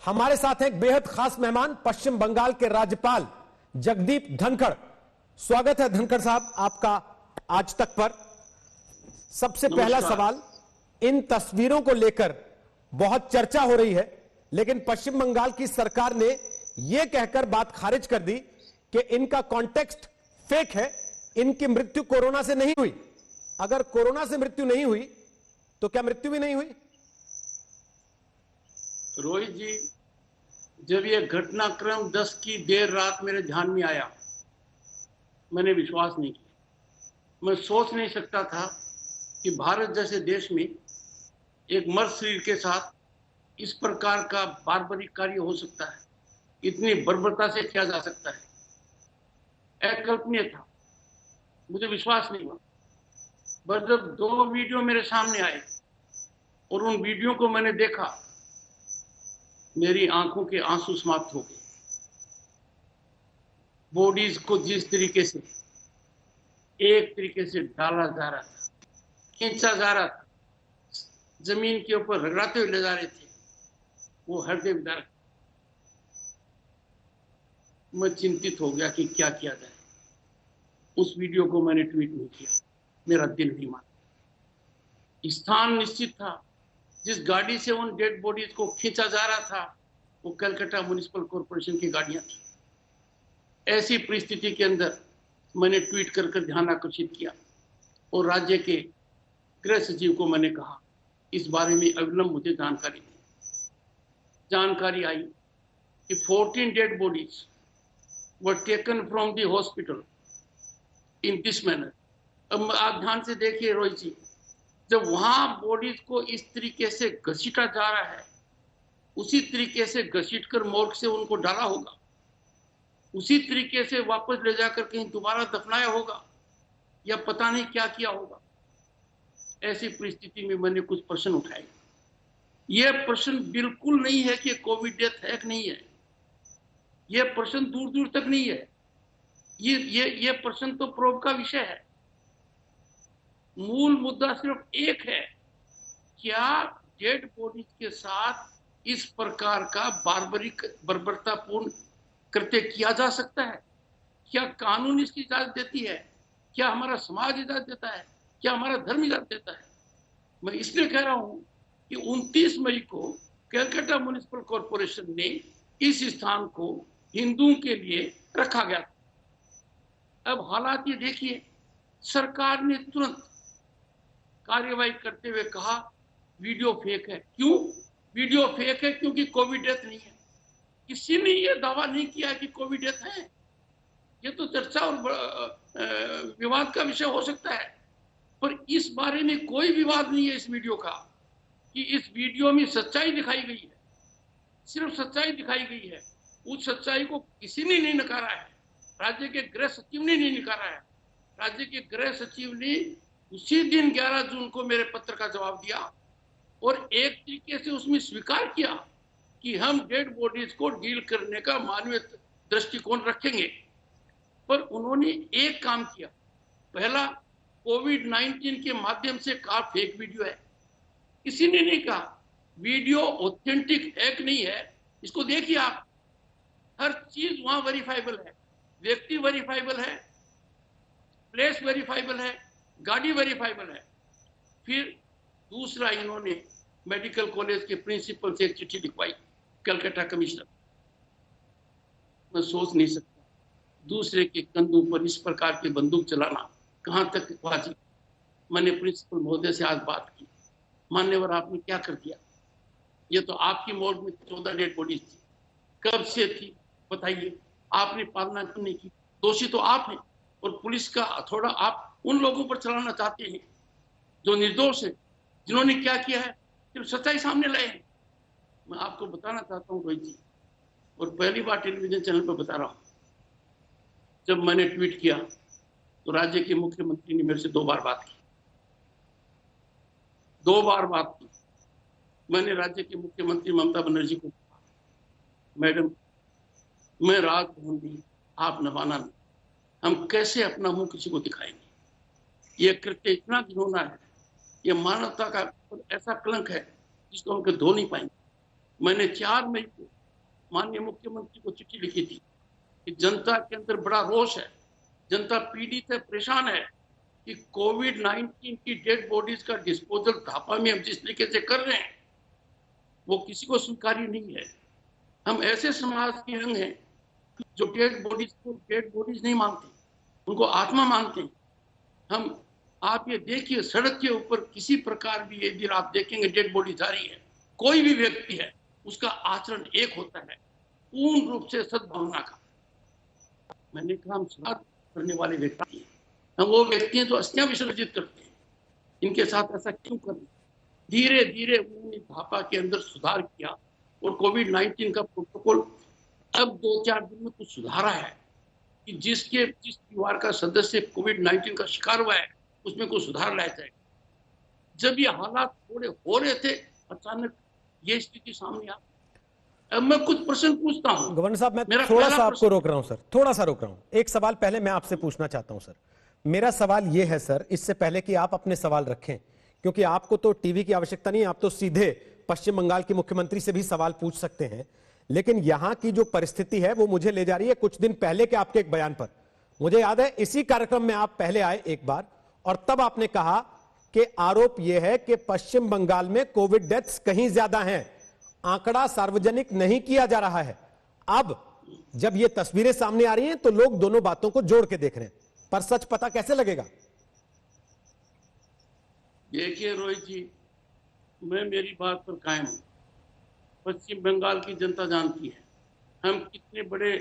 हमारे साथ हैं एक बेहद खास मेहमान, पश्चिम बंगाल के राज्यपाल जगदीप धनखड़। स्वागत है धनखड़ साहब आपका आज तक पर। सबसे पहला सवाल, इन तस्वीरों को लेकर बहुत चर्चा हो रही है, लेकिन पश्चिम बंगाल की सरकार ने यह कहकर बात खारिज कर दी कि इनका कॉन्टेक्स्ट फेक है, इनकी मृत्यु कोरोना से नहीं हुई। अगर कोरोना से मृत्यु नहीं हुई तो क्या मृत्यु भी नहीं हुई? रोहित जी, जब यह घटनाक्रम 10 की देर रात मेरे ध्यान में आया, मैंने विश्वास नहीं किया। मैं सोच नहीं सकता था कि भारत जैसे देश में एक मर्द शरीर के साथ इस प्रकार का बार्बरिक कार्य हो सकता है, इतनी बर्बरता से किया जा सकता है। अकल्पनीय था, मुझे विश्वास नहीं हुआ। बस जब 2 वीडियो मेरे सामने आए और उन वीडियो को मैंने देखा, मेरी आंखों के आंसू समाप्त हो गए। बॉडीज को जिस तरीके से एक तरीके से डाला जा रहा था, खींचा जा रहा था, जमीन के ऊपर रगड़ाते हुए ले जा रहे थे, वो हृदय विदारक। मैं चिंतित हो गया कि क्या किया जाए। उस वीडियो को मैंने ट्वीट नहीं किया, मेरा दिल नहीं माना। स्थान निश्चित था, जिस गाड़ी से उन डेड बॉडीज को खींचा जा रहा था वो कलकत्ता म्युनिसिपल कॉर्पोरेशन की गाड़ियां थी। ऐसी परिस्थिति के अंदर मैंने ट्वीट कर ध्यान आकर्षित किया और राज्य के गृह सचिव को मैंने कहा इस बारे में अविलंब मुझे जानकारी दी। जानकारी आई कि 14 dead bodies were taken from the hospital in this manner. अब आप ध्यान से देखिए रोहित जी, जब वहां बॉडीज को इस तरीके से घसीटा जा रहा है, उसी तरीके से घसीट कर मोर्ग से उनको डाला होगा, उसी तरीके से वापस ले जाकर कहीं दोबारा दफनाया होगा, या पता नहीं क्या किया होगा। ऐसी परिस्थिति में मैंने कुछ प्रश्न उठाए। यह प्रश्न बिल्कुल नहीं है कि कोविड डेथ है कि नहीं है, यह प्रश्न दूर दूर तक नहीं है। ये प्रश्न तो प्रोब का विषय है। मूल मुद्दा सिर्फ एक है, क्या डेड बॉडीज के साथ इस प्रकार का बर्बरतापूर्ण कृत्य किया जा सकता है? क्या कानून इसकी इजाजत देती है? क्या हमारा समाज इजाजत देता है? क्या हमारा धर्म इजाजत देता है? मैं इसलिए कह रहा हूं कि 29 मई को कलकत्ता म्युनिसिपल कॉर्पोरेशन ने इस स्थान को हिंदुओं के लिए रखा गया था। अब हालात ये देखिए, सरकार ने तुरंत कार्यवाही करते हुए कहा वीडियो फेक है। क्यों वीडियो फेक है? क्योंकि कोविड डेथ नहीं है। किसी ने यह दावा नहीं किया कि कोविड डेथ है। ये तो चर्चा और विवाद का विषय हो सकता है, पर इस बारे में कोई विवाद नहीं है इस वीडियो का, कि इस वीडियो में सच्चाई दिखाई गई है, सिर्फ सच्चाई दिखाई गई है। उस सच्चाई को किसी ने नहीं नकारा है। राज्य के गृह सचिव ने नहीं नकारा है। राज्य के गृह सचिव ने उसी दिन 11 जून को मेरे पत्र का जवाब दिया और एक तरीके से उसमें स्वीकार किया कि हम डेड बॉडीज को डील करने का मानवीय दृष्टिकोण रखेंगे। पर उन्होंने एक काम किया। पहला, कोविड-19 के माध्यम से कहा फेक वीडियो है। किसी ने नहीं कहा वीडियो ऑथेंटिक है कि नहीं है। इसको देखिए आप, हर चीज वहां वेरीफाइबल है। व्यक्ति वेरीफाइबल है, प्लेस वेरीफाइबल है, गाड़ी वेरीफाइबल है। फिर दूसरा, इन्होंने मेडिकल कॉलेज के प्रिंसिपल से एक चिट्ठी लिखवाई, कलकत्ता कमिश्नर। मैं सोच नहीं सकता दूसरे के कंधों पर इस प्रकार की बंदूक चलाना कहां तक वाजिब। मैंने प्रिंसिपल महोदय से आज बात की, मान्यवर आपने क्या कर दिया? ये तो आपकी मोर्ग में 14 डेड बॉडीज थी, कब से थी बताइए? आपने पालना क्यों नहीं की? दोषी तो आप हैं और पुलिस का थोड़ा आप उन लोगों पर चलाना चाहते हैं जो निर्दोष हैं, जिन्होंने क्या किया है सिर्फ सच्चाई सामने लाए हैं। मैं आपको बताना चाहता हूं रोहित जी, और पहली बार टेलीविजन चैनल पर बता रहा हूं, जब मैंने ट्वीट किया तो राज्य के मुख्यमंत्री ने मेरे से 2 बार बात की। 2 बार बात की। मैंने राज्य के मुख्यमंत्री ममता बनर्जी को कहा, मैडम मैं राजभवन नहीं, आप नवाना नहीं, हम कैसे अपना मुंह किसी को दिखाएंगे? यह कृत्य इतना घिनौना है, यह मानवता का ऐसा कलंक है जिसको हम धो नहीं पाएंगे। मैंने 4 मई को माननीय मुख्यमंत्री को चिट्ठी लिखी थी कि जनता के अंदर बड़ा रोष है, जनता पीड़ित है, परेशान है कि कोविड-19 की डेड बॉडीज का डिस्पोजल धापा में हम जिस तरीके से कर रहे हैं वो किसी को स्वीकार्य नहीं है। हम ऐसे समाज के अंग हैं जो डेड बॉडीज को डेड बॉडीज नहीं मानते, उनको आत्मा मानते हैं। हम आप ये देखिए सड़क के ऊपर किसी प्रकार भी यदि आप देखेंगे डेड बॉडी जा रही है, कोई भी व्यक्ति है उसका आचरण एक होता है, पूर्ण रूप से सद्भावना का। मैंने कहा हम श्राद्ध करने वाले व्यक्ति हैं, हम वो व्यक्ति हैं जो अस्थियां विसर्जित करते हैं, इनके साथ ऐसा क्यों कर? धीरे धीरे उन्होंने धापा के अंदर सुधार किया और कोविड-19 का प्रोटोकॉल अब 2-4 दिन में कुछ सुधारा है कि जिस परिवार का सदस्य कोविड-19 का शिकार हुआ है उसमें कुछ सुधार लाया जाए। जब ये हालात थोड़े हो रहे थे अचानक ये स्थिति सामने आ। अब मैं कुछ प्रश्न पूछता हूं गवर्नर साहब, मैं थोड़ा सा आपको रोक रहा हूं सर, थोड़ा सा रोक रहा हूं। एक सवाल पहले मैं आपसे पूछना चाहता हूं सर। मेरा सवाल यह है सर, इससे पहले कि आप अपने सवाल रखें, क्योंकि आपको तो टीवी की आवश्यकता नहीं, आप तो सीधे पश्चिम बंगाल के मुख्यमंत्री से भी सवाल पूछ सकते हैं। लेकिन यहां की जो परिस्थिति है वो मुझे ले जा रही है कुछ दिन पहले के आपके एक बयान पर। मुझे याद है इसी कार्यक्रम में आप पहले आए एक बार और तब आपने कहा कि आरोप यह है कि पश्चिम बंगाल में कोविड डेथ्स कहीं ज्यादा हैं, आंकड़ा सार्वजनिक नहीं किया जा रहा है। अब जब ये तस्वीरें सामने आ रही हैं तो लोग दोनों बातों को जोड़ के देख रहे हैं, पर सच पता कैसे लगेगा? देखिए रोहित जी, मैं मेरी बात पर कायम हूं। पश्चिम बंगाल की जनता जानती है हम कितने बड़े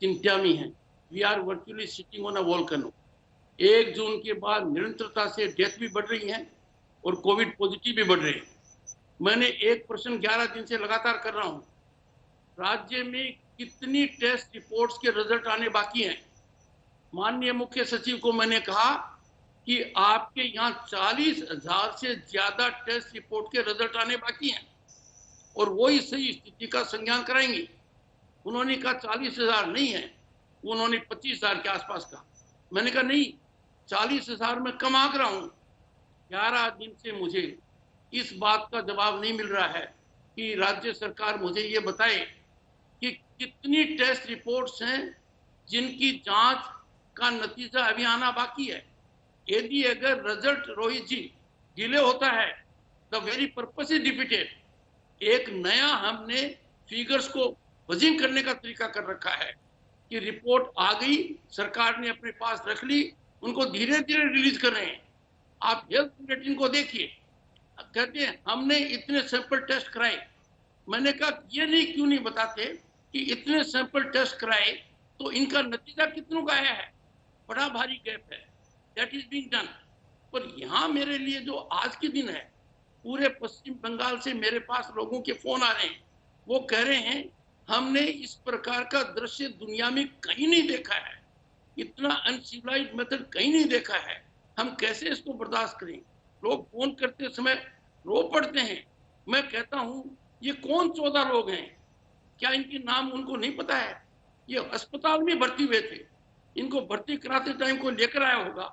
चिंता में हैं। We are virtually sitting on a volcano. 1 June के बाद निरंतरता से डेथ भी बढ़ रही हैं और कोविड पॉजिटिव भी बढ़ रहे हैं। मैंने एक प्रश्न 11 दिन से लगातार कर रहा हूं, राज्य में कितनी टेस्ट रिपोर्ट्स के रिजल्ट आने बाकी हैं? माननीय मुख्य सचिव को मैंने कहा कि आपके यहाँ 40,000 से ज्यादा टेस्ट रिपोर्ट के रिजल्ट आने बाकी हैं और वही सही स्थिति का संज्ञान कराएंगे। उन्होंने कहा 40,000 नहीं है, उन्होंने 25,000 के आसपास कहा। मैंने कहा नहीं, 40,000 में कम आंक रहा हूं। 11 दिन से मुझे इस बात का जवाब नहीं मिल रहा है कि राज्य सरकार मुझे ये बताए कि कितनी टेस्ट रिपोर्ट्स हैं जिनकी जांच का नतीजा अभी आना बाकी है। यदि अगर रिजल्ट रोहित जी डिले होता है, the very purpose is defeated. एक नया हमने फिगर्स को वजिंग करने का तरीका कर रखा है कि रिपोर्ट आ गई, सरकार ने अपने पास रख ली, उनको धीरे धीरे रिलीज कर रहे हैं। आप हेल्थ बुलेटिन को देखिए, कहते हैं हमने इतने सैंपल टेस्ट कराए। मैंने कहा ये नहीं क्यों नहीं बताते कि इतने सैंपल टेस्ट कराए तो इनका नतीजा कितनों का आया है? बड़ा भारी गैप है, दैट इज बीइंग डन। पर यहाँ मेरे लिए जो आज के दिन है, पूरे पश्चिम बंगाल से मेरे पास लोगों के फोन आ रहे हैं, वो कह रहे हैं हमने इस प्रकार का दृश्य दुनिया में कहीं नहीं देखा है, इतना अनसिविलाइज्ड मेथड कहीं नहीं देखा है, हम कैसे इसको बर्दाश्त करें? लोग फोन करते समय रो पड़ते हैं। मैं कहता हूं ये कौन 14 लोग हैं? क्या इनके नाम उनको नहीं पता है? ये अस्पताल में भर्ती हुए थे, इनको भर्ती कराते टाइम को लेकर आया होगा,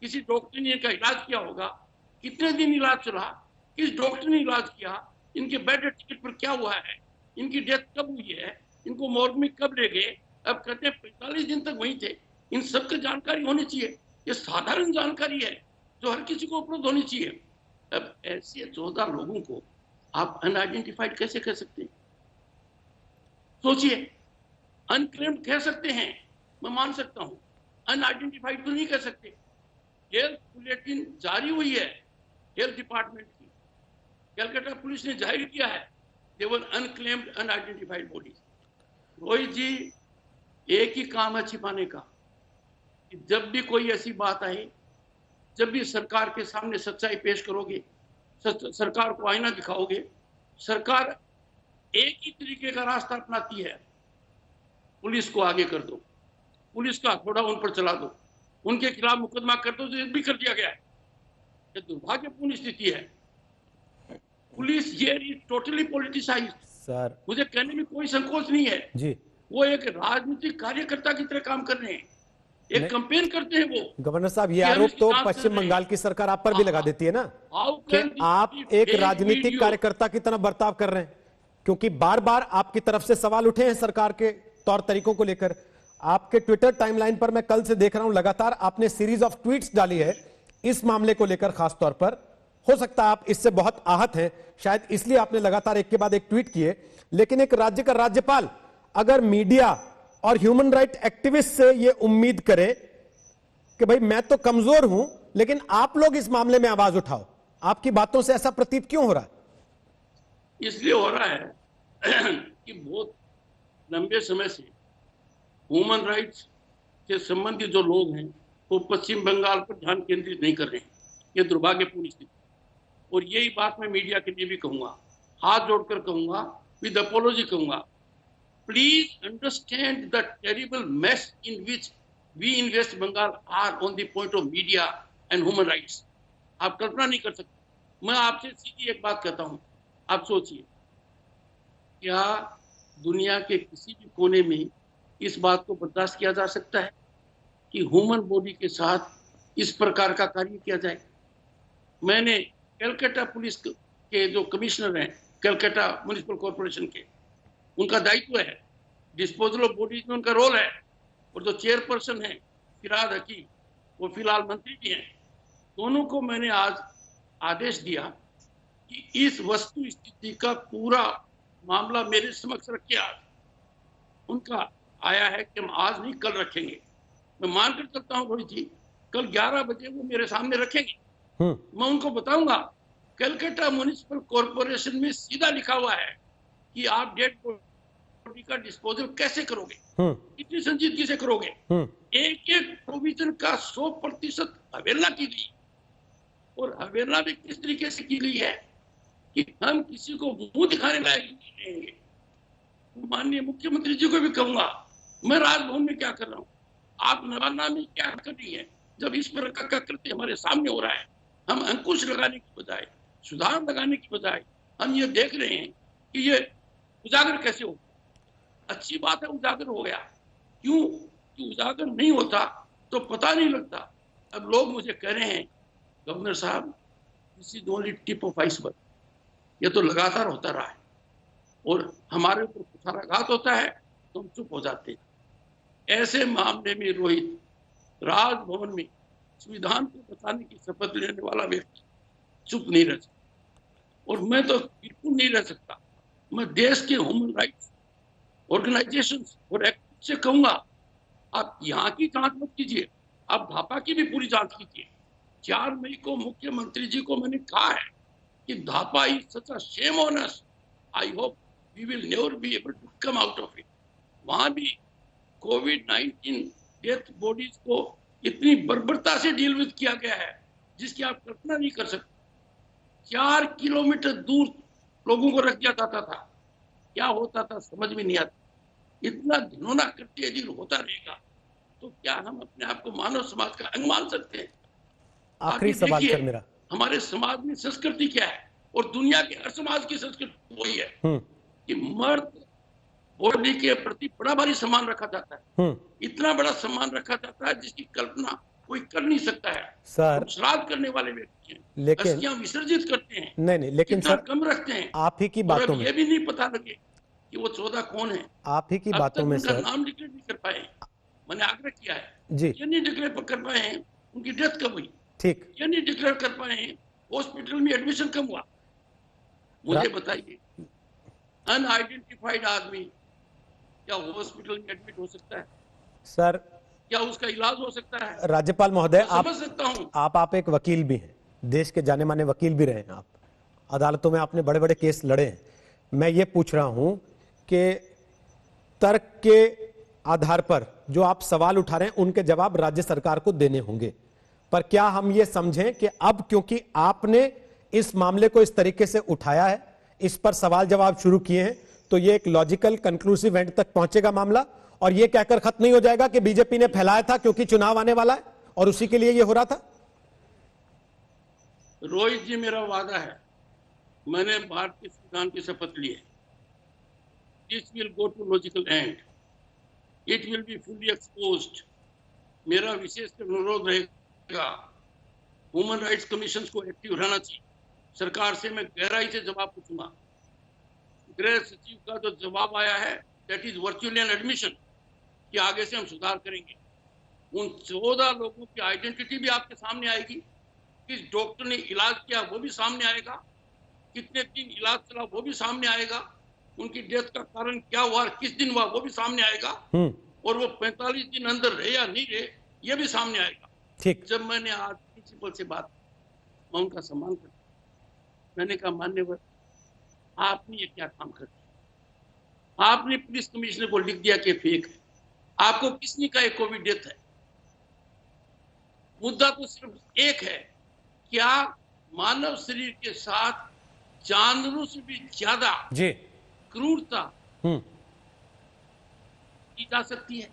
किसी डॉक्टर ने इनका इलाज किया होगा। कितने दिन इलाज चला, किस डॉक्टर ने इलाज किया, इनके बेड टिकट पर क्या हुआ है, इनकी डेथ कब हुई है, इनको मॉर्ग में कब ले गए? अब कहते हैं 45 दिन तक वहीं थे। इन सबकी जानकारी होनी चाहिए, ये साधारण जानकारी है जो हर किसी को उपलब्ध होनी चाहिए। अब ऐसे 14 लोगों को आप अनआइडेंटिफाइड कैसे कह सकते हैं? सोचिए, अनक्लेम्ड कह सकते हैं, मैं मान सकता हूं, अनआइडेंटिफाइड तो नहीं कह सकते। हेल्थ बुलेटिन जारी हुई है हेल्थ डिपार्टमेंट की, कलकत्ता पुलिस ने जाहिर किया है, देवर अनक्लेम्ड अनआइडेंटिफाइड बॉडीज। रोहित जी, एक ही काम है छिपाने का, कि जब भी कोई ऐसी बात आए, जब भी सरकार के सामने सच्चाई पेश करोगे, सरकार को आईना दिखाओगे, सरकार एक ही तरीके का रास्ता अपनाती है, पुलिस को आगे कर दो, पुलिस का थोड़ा उन पर चला दो, उनके खिलाफ मुकदमा कर दो, जो भी कर दिया गया है। ये दुर्भाग्यपूर्ण स्थिति है। पुलिस ये टोटली पॉलिटिसाइज्ड। सर, मुझे कहने में कोई संकोच नहीं है जी, वो एक राजनीतिक कार्यकर्ता की तरह काम कर रहे हैं, एक कैंपेन करते हैं वो। गवर्नर साहब, ये आरोप तो पश्चिम बंगाल की सरकार आप पर भी लगा देती है ना कि आप एक राजनीतिक कार्यकर्ता की तरह बर्ताव कर रहे हैं। क्योंकि बार बार आपकी तरफ से सवाल उठे हैं सरकार के तौर तरीकों को लेकर। आपके ट्विटर टाइमलाइन पर मैं कल से देख रहा हूं, लगातार आपने सीरीज ऑफ ट्वीट्स डाली है इस मामले को लेकर खास तौर पर। हो सकता है आप इससे बहुत आहत हैं, शायद इसलिए आपने लगातार एक के बाद एक ट्वीट किए। लेकिन एक राज्य का राज्यपाल अगर मीडिया और ह्यूमन राइट एक्टिविस्ट से यह उम्मीद करे कि भाई मैं तो कमजोर हूं लेकिन आप लोग इस मामले में आवाज उठाओ, आपकी बातों से ऐसा प्रतीत क्यों हो रहा है? इसलिए हो रहा है कि बहुत लंबे समय से ह्यूमन राइट्स से संबंधित जो लोग हैं वो पश्चिम बंगाल पर ध्यान केंद्रित नहीं कर रहे हैं। ये दुर्भाग्यपूर्ण स्थिति, और यही बात मैं मीडिया के लिए भी कहूंगा, हाथ जोड़कर कहूंगा, विद अपोलॉजी कहूंगा, please understand the terrible mess in which we in West Bengal are on the point of media and human rights. आप कल्पना नहीं कर सकते। मैं आपसे सीधी एक बात कहता हूं, आप सोचिए, क्या दुनिया के किसी भी कोने में इस बात को बर्दाश्त किया जा सकता है कि ह्यूमन बॉडी के साथ इस प्रकार का कार्य किया जाए? मैंने कलकत्ता पुलिस के जो कमिश्नर हैं, कलकत्ता म्युनिसिपल कॉर्पोरेशन के, उनका दायित्व है, डिस्पोजल ऑफ बॉडीज में उनका रोल है, और जो चेयरपर्सन है फिराद हकीम, वो फिलहाल मंत्री भी हैं, दोनों को मैंने आज आदेश दिया कि इस वस्तु स्थिति का पूरा मामला मेरे समक्ष रखिए। आज उनका आया है कि हम आज नहीं कल रखेंगे। मैं मानकर चलता हूं रोहित जी, कल 11 बजे वो मेरे सामने रखेंगे। मैं उनको बताऊंगा कलकत्ता म्युनिसिपल कॉर्पोरेशन में सीधा लिखा हुआ है कि आप डेड बॉडी का डिस्पोजल कैसे करोगे, कितनी संजीदगी से करोगे। एक एक प्रोविजन का 100% अवहेलना की गई, और अवहेलना भी किस तरीके से की गई है कि हम किसी को मुंह दिखाने लायक नहीं रहेंगे। माननीय मुख्यमंत्री जी को भी कहूंगा, मैं राजभवन में क्या कर रहा हूं, आप नवान्ना में क्या कर रही है? जब इस प्रकार का कृत्य हमारे सामने हो रहा है, हम अंकुश लगाने की बजाय, सुधार लगाने की बजाय, हम ये देख रहे हैं कि ये उजागर कैसे हो। अच्छी बात है उजागर हो गया, क्यों कि उजागर नहीं होता तो पता नहीं लगता। अब लोग मुझे कह रहे हैं, गवर्नर साहब, this is only tip of iceberg, ये तो लगातार होता रहा है, और हमारे ऊपर कुठाराघात होता है तो हम चुप हो जाते हैं। ऐसे मामले में रोहित, राजभवन में संविधान को बचाने की शपथ लेने वाला व्यक्ति चुप नहीं रह सकता, और मैं तो बिल्कुल नहीं रह सकता। मैं देश के ह्यूमन राइट्स ऑर्गेनाइजेशन और एक्ट से कहूंगा, आप यहाँ की जांच मत कीजिए, आप धापा की भी पूरी जांच कीजिए। 4 मई को मुख्यमंत्री जी को मैंने कहा है कि Dhapa is such a shame on us, I hope we will never be able to come out of it. वहां भी कोविड-19 डेथ बॉडीज को इतनी बर्बरता से डील विद किया गया है जिसकी आप कल्पना नहीं कर सकते। 4 किलोमीटर दूर लोगों को रख दिया जाता था, क्या होता था समझ में नहीं आता। इतना घिनौना कृत्य यदि होता रहेगा तो क्या हम अपने आप को मानव समाज का अंग मान सकते हैं? आखिरी सवाल सर मेरा, हमारे समाज में संस्कृति क्या है, और दुनिया के हर समाज की संस्कृति वही है कि मर्द बॉडी के प्रति बड़ा भारी सम्मान रखा जाता है। इतना बड़ा सम्मान रखा जाता है जिसकी कल्पना कोई कर नहीं सकता है। सर श्राद्ध करने वाले व्यक्ति हैं, लेकिन अस्थियां विसर्जित करते हैं, नहीं लेकिन सर कम रखते हैं, आप ही की बातों में ये भी नहीं पता लगे कि वो 14 कौन है। आप ही की बातों में सर नाम डिक्लेयर नहीं कर पाए, मैंने आग्रह किया है जी, ये नहीं डिक्लेयर कर पाए हैं उनकी डेथ कब हुई, ठीक, ये नहीं डिक्लेयर कर पाए हैं हॉस्पिटल में एडमिशन कब हुआ। मुझे बताइए, अनआइडेंटिफाइड आदमी क्या हॉस्पिटल में एडमिट हो सकता है? सर क्या उसका इलाज हो सकता है? राज्यपाल महोदय, आप समझ सकता हूं, आप एक वकील भी हैं, देश के जाने माने वकील भी रहे हैं, आप अदालतों में आपने बड़े बड़े केस लड़े हैं। मैं ये पूछ रहा हूं कि तर्क के आधार पर जो आप सवाल उठा रहे हैं उनके जवाब राज्य सरकार को देने होंगे, पर क्या हम ये समझें कि अब क्योंकि आपने इस मामले को इस तरीके से उठाया है, इस पर सवाल जवाब शुरू किए हैं, तो ये एक लॉजिकल कंक्लूसिव एंड तक पहुंचेगा मामला, और ये कहकर खत्म नहीं हो जाएगा कि बीजेपी ने फैलाया था क्योंकि चुनाव आने वाला है और उसी के लिए ये हो रहा था? रोहित जी, मेरा वादा है, मैंने भारतीय संविधान की शपथ ली है, this will go to logical end, it will be fully exposed. मेरा विशेष अनुरोध रहेगा, ह्यूमन राइट्स कमीशन को एक्टिव रहना चाहिए। सरकार से मैं गहराई से जवाब पूछूंगा, गृह सचिव का जो जवाब आया है, that is virtually an admission कि आगे से हम सुधार करेंगे। उन 14 लोगों की आइडेंटिटी भी आपके सामने आएगी, किस डॉक्टर ने इलाज किया वो भी सामने आएगा, कितने दिन इलाज चला वो भी सामने आएगा, उनकी डेथ का कारण क्या हुआ, किस दिन हुआ वो भी सामने आएगा, और वो 45 दिन अंदर रहे या नहीं रहे ये भी सामने आएगा। ठीक। जब मैंने आज प्रिंसिपल से बात, मैं उनका सम्मान करता, मैंने कहा मान्यवर आपने ये क्या काम कर दिया, आपने पुलिस कमिश्नर को लिख दिया कि फेक है, आपको किसने कहा कोविड डेथ है। मुद्दा तो सिर्फ एक है, क्या मानव शरीर के साथ जानवरों से भी ज्यादा जी क्रूरता की जा सकती है।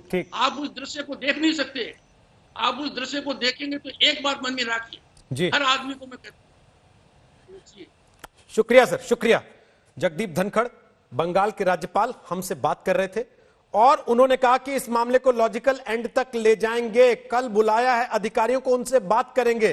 ठीक। आप उस दृश्य को देख नहीं सकते, आप उस दृश्य को देखेंगे तो एक बात मन में रखिए, जी हर आदमी को मैं कहता हूं, सोचिए। शुक्रिया सर, शुक्रिया। जगदीप धनखड़ बंगाल के राज्यपाल हमसे बात कर रहे थे और उन्होंने कहा कि इस मामले को लॉजिकल एंड तक ले जाएंगे, कल बुलाया है अधिकारियों को, उनसे बात करेंगे।